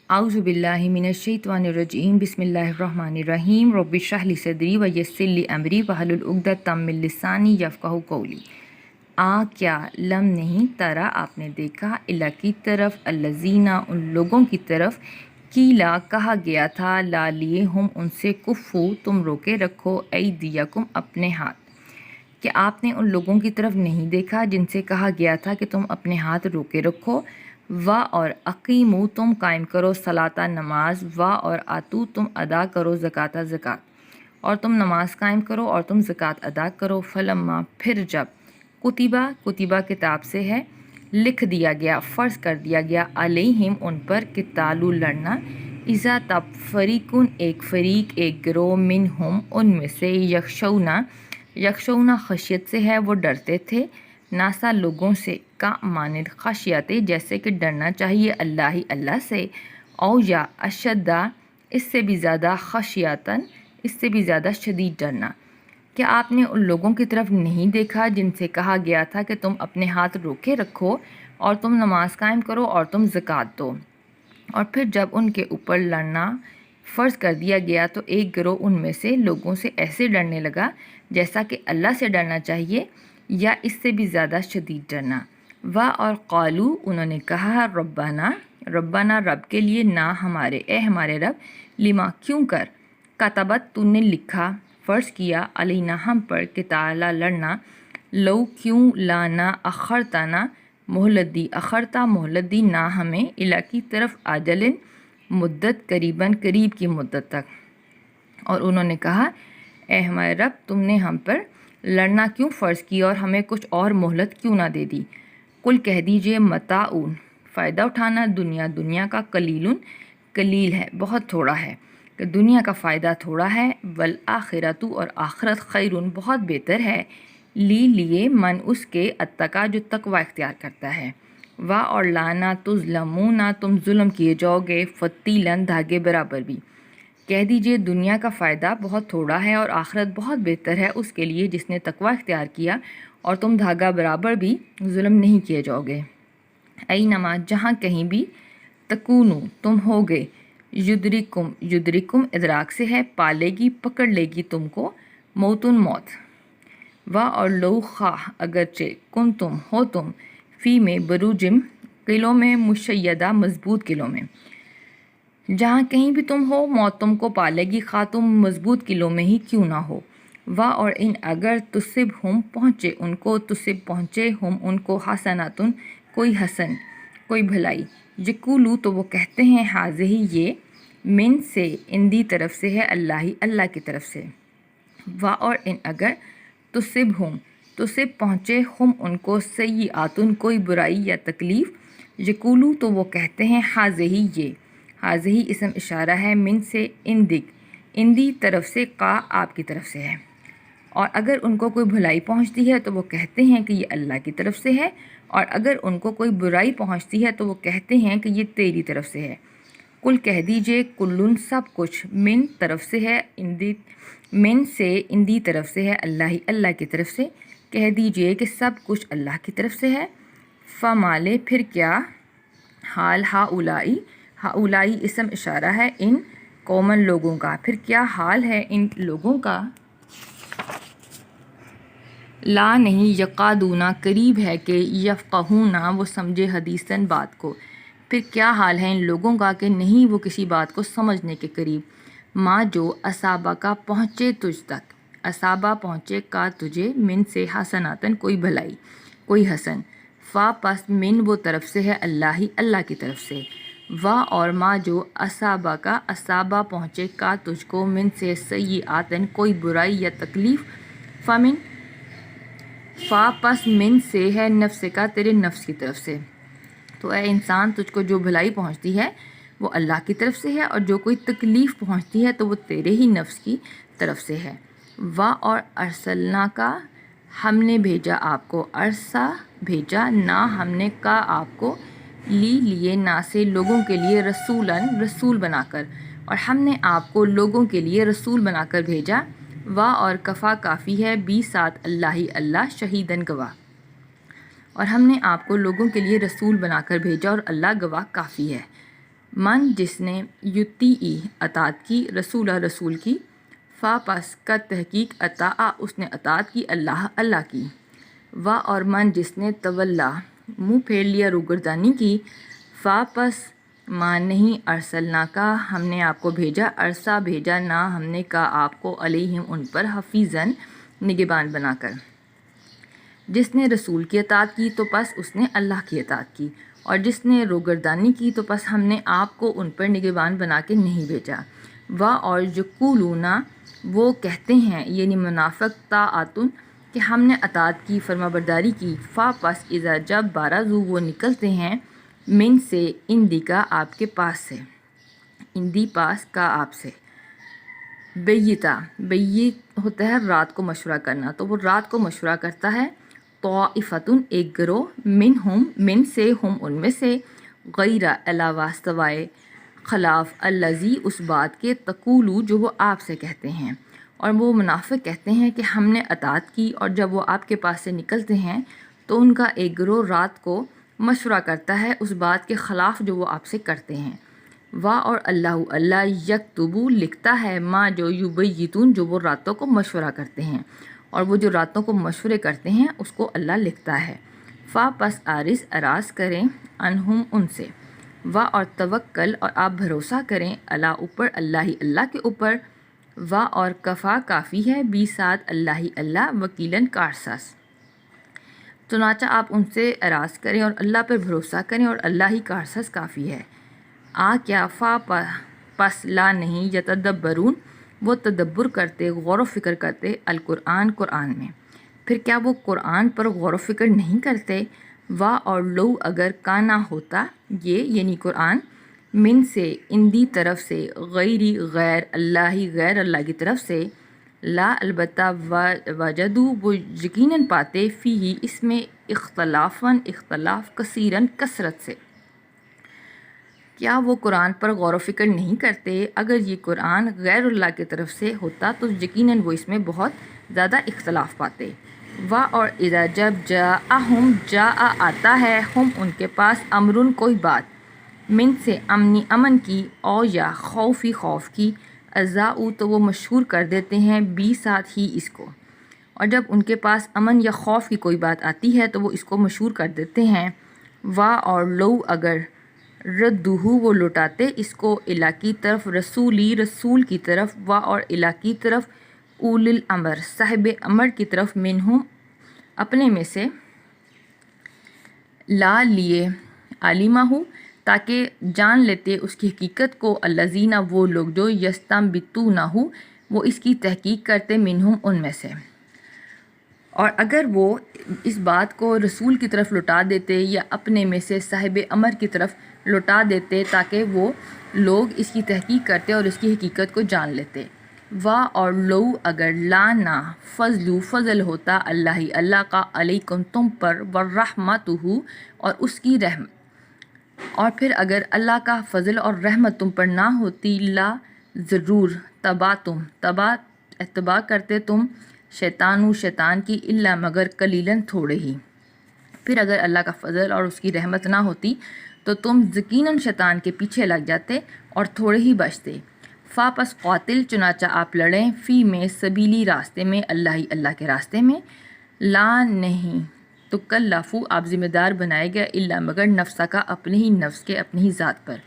اعوذ باللہ من الشیطان الرجیم بسم اللہ الرحمن الرحیم رب اشرح لی صدری ویسر لی امری واحلل عقدۃ من لسانی یفقہوا قولی۔ کیا لم نہیں ترا آپ نے دیکھا الا کی طرف الذین ان لوگوں کی طرف قیلا کہا گیا تھا لا لیے ہم ان سے کفو تم روکے رکھو ایدیکم اپنے ہاتھ۔ کہ آپ نے ان لوگوں کی طرف نہیں دیکھا جن سے کہا گیا تھا کہ تم اپنے ہاتھ روکے رکھو، اور اقیمو تم قائم کرو صلاۃ نماز، اور آتو تم ادا کرو زکوٰۃ زکوٰۃ، اور تم نماز قائم کرو اور تم زکوٰۃ ادا کرو۔ فلما پھر جب کتبہ کتاب سے ہے، لکھ دیا گیا، فرض کر دیا گیا، علیہم ان پر قتال لڑنا، اذا تب فریقن ایک فریق ایک گروہ منہم ان میں سے یخشونا خشیت سے ہے وہ ڈرتے تھے، ناسا لوگوں سے کا مانند خشیت جیسے کہ ڈرنا چاہیے اللہ سے، او یا اشدہ اس سے بھی زیادہ خشیتاً اس سے بھی زیادہ شدید ڈرنا۔ کیا آپ نے ان لوگوں کی طرف نہیں دیکھا جن سے کہا گیا تھا کہ تم اپنے ہاتھ روکے رکھو اور تم نماز قائم کرو اور تم زکوٰۃ دو، اور پھر جب ان کے اوپر لڑنا فرض کر دیا گیا تو ایک گروہ ان میں سے لوگوں سے ایسے ڈرنے لگا جیسا کہ اللہ سے ڈرنا چاہیے یا اس سے بھی زیادہ شدید ڈرنا۔ اور قالو انہوں نے کہا ربنا رب کے لیے، نہ ہمارے اے ہمارے رب، لما کیوں کر، کتبت تو نے لکھا فرض کیا، علینا ہم پر، قتال لڑنا، لو کیوں، لانا اخرتنا اخرتا مہلت دی، نہ ہمیں، الا کی طرف آجل مدت، قریب کی مدت تک۔ اور انہوں نے کہا اے ہمارے رب تم نے ہم پر لڑنا کیوں فرض کیا اور ہمیں کچھ اور مہلت کیوں نہ دے دی۔ قل کہہ دیجئے متاعون فائدہ اٹھانا، دنیا کا قلیل ہے، بہت تھوڑا ہے، کہ دنیا کا فائدہ تھوڑا ہے، والآخرۃ اور آخرت خیرون بہت بہتر ہے، لیے من اس کے اتقا جو تقوی اختیار کرتا ہے، اور لانا تظلمون تم ظلم کیے جاؤ گے، فتیلن دھاگے برابر بھی۔ کہہ دیجئے دنیا کا فائدہ بہت تھوڑا ہے اور آخرت بہت بہتر ہے اس کے لیے جس نے تقوی اختیار کیا، اور تم دھاگا برابر بھی ظلم نہیں کیے جاؤ گے۔ اینما جہاں کہیں بھی، تکونو تم ہوگے، یدرکم ادراک سے ہے، پالے گی پکڑ لے گی تم کو، موتن موت، اور لو خواہ اگرچہ کن تم ہو تم، فی میں بروجم قلعوں میں، مشیدہ مضبوط قلعوں میں، جہاں کہیں بھی تم ہو موت تم کو پالے گی، خواہ تم مضبوط قلعوں میں ہی کیوں نہ ہو۔ اور ان اگر تصب ہم پہنچے ان کو، تصب پہنچے ہم ان کو، حسناتن کوئی حسن کوئی بھلائی، یقولو تو وہ کہتے ہیں، حاضہی یہ، من سے اندی طرف سے ہے، اللہ کی طرف سے۔ اور ان اگر تصب پہنچے ہم ان کو، سیئاتن کوئی برائی یا تکلیف، یقولو تو وہ کہتے ہیں، حاضہی یہ، حاضہی اسم اشارہ ہے، من سے اندی طرف سے، آپ کی طرف سے ہے۔ اور اگر ان کو کوئی بھلائی پہنچتی ہے تو وہ کہتے ہیں کہ یہ اللہ کی طرف سے ہے، اور اگر ان کو کوئی برائی پہنچتی ہے تو وہ کہتے ہیں کہ یہ تیری طرف سے ہے۔ قل کہہ دیجئے کلن سب کچھ، من طرف سے ہے، من سے اندی طرف سے ہے، اللہ کی طرف سے، کہہ دیجئے کہ سب کچھ اللہ کی طرف سے ہے۔ فمالے پھر کیا حال، ہاؤلائی اسم اشارہ ہے ان قومن لوگوں کا، پھر کیا حال ہے ان لوگوں کا، لا نہیں یقادونا قریب ہے کہ یفقہونا وہ سمجھے، حدیثاً بات کو، پھر کیا حال ہے ان لوگوں کا کہ نہیں وہ کسی بات کو سمجھنے کے قریب، ما جو اصابہ کا پہنچے تجھ تک، اصابہ پہنچے کا تجھے، من سے حسناتن کوئی بھلائی کوئی حسن، پس من وہ طرف سے ہے، اللہ کی طرف سے، اور ما جو اصابہ کا اصابہ پہنچے کا تجھ کو، من سے سیئاتن کوئی برائی یا تکلیف، پس من سے ہے، نفس کا تیرے نفس کی طرف سے۔ تو اے انسان تجھ کو جو بھلائی پہنچتی ہے وہ اللہ کی طرف سے ہے، اور جو کوئی تکلیف پہنچتی ہے تو وہ تیرے ہی نفس کی طرف سے ہے۔ اور ارسلنا کا ہم نے بھیجا آپ کو، ارسا بھیجا، نہ ہم نے کا آپ کو، لیے نہ سے لوگوں کے لیے، رسول بنا کر، اور ہم نے آپ کو لوگوں کے لیے رسول بنا کر بھیجا، اور کفا کافی ہے، بھی ساتھ اللہ شہیدن گواہ، اور ہم نے آپ کو لوگوں کے لیے رسول بنا کر بھیجا اور اللہ گواہ کافی ہے۔ من جس نے یطیع اطاعت کی رسول کی، فا پس کا تحقیق اطاع اس نے اطاعت کی اللہ کی، و اور من جس نے تولا منہ پھیر لیا روگردانی کی، فا پس ما نہیں ارسلنا کا ہم نے آپ کو بھیجا، ارسا بھیجا نہ ہم نے کا آپ کو علیہم ان پر حفیظاً نگہبان بنا کر۔ جس نے رسول کی اطاعت کی تو پس اس نے اللہ کی اطاعت کی، اور جس نے روگردانی کی تو پس ہم نے آپ کو ان پر نگہبان بنا کے نہیں بھیجا۔ و اور یقولون وہ کہتے ہیں، یعنی منافق، طاعتن کہ ہم نے اطاعت کی، فرما برداری کی، فا پس اذا جب بارزو وہ نکلتے ہیں، من سے اندی کا آپ کے پاس سے، اندی پاس کا آپ سے، بیتا بیت ہوتا ہے رات کو مشورہ کرنا، تو وہ رات کو مشورہ کرتا ہے، طائفتن ایک گروہ، من سے ہم ان میں سے، غیر علاوہ سوائے خلاف الذی اس بات کے تقولو جو وہ آپ سے کہتے ہیں۔ اور وہ منافق کہتے ہیں کہ ہم نے اطاعت کی، اور جب وہ آپ کے پاس سے نکلتے ہیں تو ان کا ایک گروہ رات کو مشورہ کرتا ہے اس بات کے خلاف جو وہ آپ سے کرتے ہیں۔ و اور اللہ یکتبو لکھتا ہے، ما جو یبیتون جو وہ راتوں کو مشورہ کرتے ہیں، اور وہ جو راتوں کو مشورے کرتے ہیں اس کو اللہ لکھتا ہے۔ فا پس اراض کریں انہم ان سے، و اور توکل اور آپ بھروسہ کریں، اللہ اوپر اللہ کے اوپر، و اور کفا کافی ہے، بی ساتھ اللہ وکیلاً کارساز۔ چنانچہ آپ ان سے اراض کریں اور اللہ پر بھروسہ کریں، اور اللہ ہی کارساز کافی ہے۔ کیا فا پس لا نہیں یتدبرون وہ تدبر کرتے، غور و فکر کرتے، قرآن میں، پھر کیا وہ قرآن پر غور و فکر نہیں کرتے؟ و اور لو اگر کانا ہوتا یہ یعنی قرآن، من سے اندی طرف سے، غیر اللہ کی طرف سے، لا البتہ وجدو وہ یقیناً پاتے، فی اس میں اختلاف کثیراً کثرت سے۔ کیا وہ قرآن پر غور و فکر نہیں کرتے؟ اگر یہ قرآن غیر اللہ کی طرف سے ہوتا تو یقیناً وہ اس میں بہت زیادہ اختلاف پاتے۔ و اور اذا جب جاء آتا ہے، ہم ان کے پاس، امرن کوئی بات، من سے امن کی، او یا خوف کی، اذاؤ تو وہ مشہور کر دیتے ہیں، بی ساتھ ہی اس کو، اور جب ان کے پاس امن یا خوف کی کوئی بات آتی ہے تو وہ اس کو مشہور کر دیتے ہیں۔ و اور لو اگر ردوہ وہ لوٹاتے اس کو الا کی طرف، رسول کی طرف، و اور الا کی طرف، اول الامر صاحب امر کی طرف، منہم اپنے میں سے، لا لیے عالمہ تاکہ جان لیتے اس کی حقیقت کو، الذین وہ لوگ جو یستنبطونہ وہ اس کی تحقیق کرتے، منہم ان میں سے۔ اور اگر وہ اس بات کو رسول کی طرف لوٹا دیتے یا اپنے میں سے صاحب امر کی طرف لوٹا دیتے تاکہ وہ لوگ اس کی تحقیق کرتے اور اس کی حقیقت کو جان لیتے۔ و اور لو اگر لا نہ فضل ہوتا اللہ کا، علیکم تم پر، ورحمتہ اور اس کی رحمت، اور پھر اگر اللہ کا فضل اور رحمت تم پر نہ ہوتی، لا ضرور اتباع کرتے تم، شیطان کی، الا مگر قلیلاً تھوڑے ہی۔ پھر اگر اللہ کا فضل اور اس کی رحمت نہ ہوتی تو تم یقیناً شیطان کے پیچھے لگ جاتے اور تھوڑے ہی بچتے۔ فا پس قاتل چنانچہ آپ لڑیں، فی میں سبیلی راستے میں، اللہ کے راستے میں، لا نہیں تو کلفو آپ ذمہ دار بنائے گئے، الا مگر نفسہ کا اپنے ہی نفس کے، اپنی ہی ذات پر۔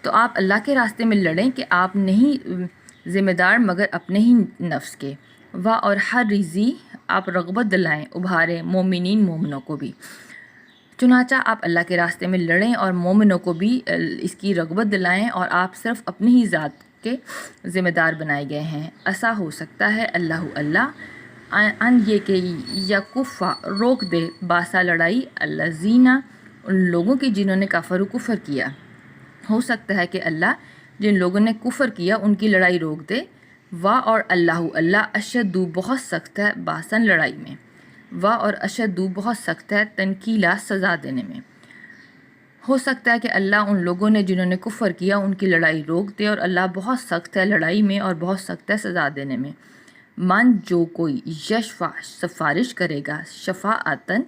تو آپ اللہ کے راستے میں لڑیں کہ آپ نہیں ذمہ دار مگر اپنے ہی نفس کے۔ و اور ہر رضی آپ رغبت دلائیں، ابھاریں، مومنوں کو بھی۔ چنانچہ آپ اللہ کے راستے میں لڑیں اور مومنوں کو بھی اس کی رغبت دلائیں، اور آپ صرف اپنی ہی ذات کے ذمہ دار بنائے گئے ہیں۔ ایسا ہو سکتا ہے اللہ ان یہ کہ یکفا روک دے، باسا لڑائی، الذین ان لوگوں کی جنہوں نے کفر کیا، ہو سکتا ہے کہ اللہ جن لوگوں نے کفر کیا ان کی لڑائی روک دے۔ و اور اللہ اشد بہت سخت ہے، باسن لڑائی میں، و اور اشد بہت سخت ہے، تنکیلا سزا دینے میں۔ ہو سکتا ہے کہ اللہ ان لوگوں نے جنہوں نے کفر کیا ان کی لڑائی روک دے، اور اللہ بہت سخت ہے لڑائی میں اور بہت سخت ہے سزا دینے میں۔ من جو کوئی یشفع سفارش کرے گا، شفاعتن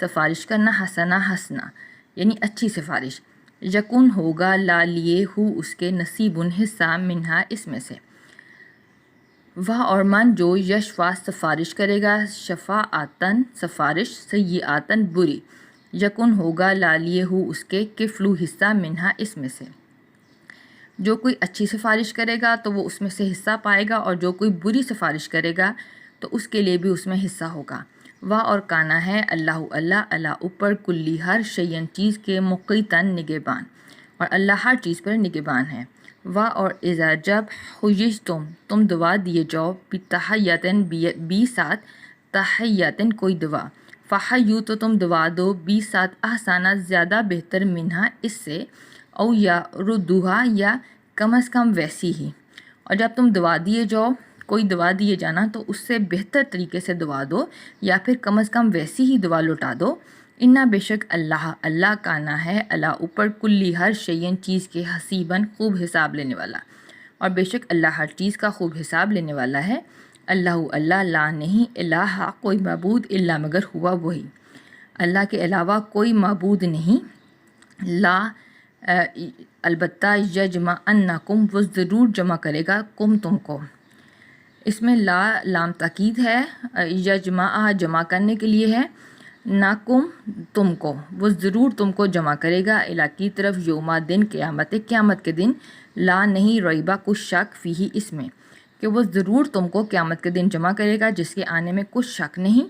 سفارش کرنا، حسنا یعنی اچھی سفارش، یکن ہوگا لا لیے ہو اس کے نصیب حصہ منہا اس میں سے، وہ اور من جو یشفا سفارش کرے گا، شفاعتن سفارش، سیئاتن بری، یکن ہوگا لا لیے ہو اس کے کفلو حصہ منہا اس میں سے، جو کوئی اچھی سفارش کرے گا تو وہ اس میں سے حصہ پائے گا، اور جو کوئی بری سفارش کرے گا تو اس کے لیے بھی اس میں حصہ ہوگا۔ وا اور کانا ہے اللہ اللہ اللہ اوپر کلی ہر شیئن چیز کے مقیتاً نگہبان، اور اللہ ہر چیز پر نگہبان ہے۔ وا اور اذا جب تم دعا دیے جاؤ بتحیتن بی ساتھ تحیتن کوئی دعا، فحیو تو تم دعا دو بی ساتھ احسانہ زیادہ بہتر منہا اس سے، او یا ردوہا یا کم از کم ویسی ہی، اور جب تم دعا دیے جاؤ کوئی دعا دیے جانا تو اس سے بہتر طریقے سے دعا دو، یا پھر کم از کم ویسی ہی دعا لوٹا دو۔ انا بے شک اللہ اللہ کانا ہے اللہ اوپر کلی ہر شیئن چیز کے حسیباً خوب حساب لینے والا، اور بے شک اللہ ہر چیز کا خوب حساب لینے والا ہے۔ اللہ اللہ لا نہیں الہ کوئی معبود الا مگر ہوا وہی، اللہ کے علاوہ کوئی معبود نہیں، لا البتہ یجمع انکم وہ ضرور جمع کرے گا کم تم کو، اس میں لا لام تاکید ہے، یجمع جمع کرنے کے لیے ہے، ناکم تم کو وہ ضرور تم کو جمع کرے گا، الا کی طرف یوما دن قیامت قیامت کے دن، لا نہیں ریبہ کچھ شک فیہی اس میں کہ وہ ضرور تم کو قیامت کے دن جمع کرے گا جس کے آنے میں کچھ شک نہیں۔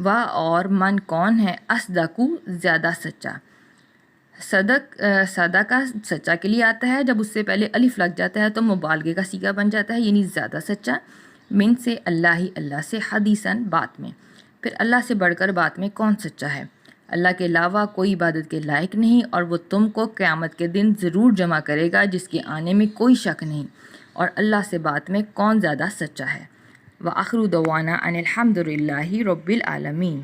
وا اور من کون ہے اصدقو زیادہ سچا، صدق کا سچا کے لیے آتا ہے، جب اس سے پہلے الف لگ جاتا ہے تو مبالغے کا صیغہ بن جاتا ہے، یعنی زیادہ سچا، من سے اللہ ہی اللہ سے، حدیثاً بات میں، پھر اللہ سے بڑھ کر بات میں کون سچا ہے، اللہ کے علاوہ کوئی عبادت کے لائق نہیں، اور وہ تم کو قیامت کے دن ضرور جمع کرے گا جس کے آنے میں کوئی شک نہیں، اور اللہ سے بات میں کون زیادہ سچا ہے۔ وآخر دعوانا ان الحمد للہ رب العالمین۔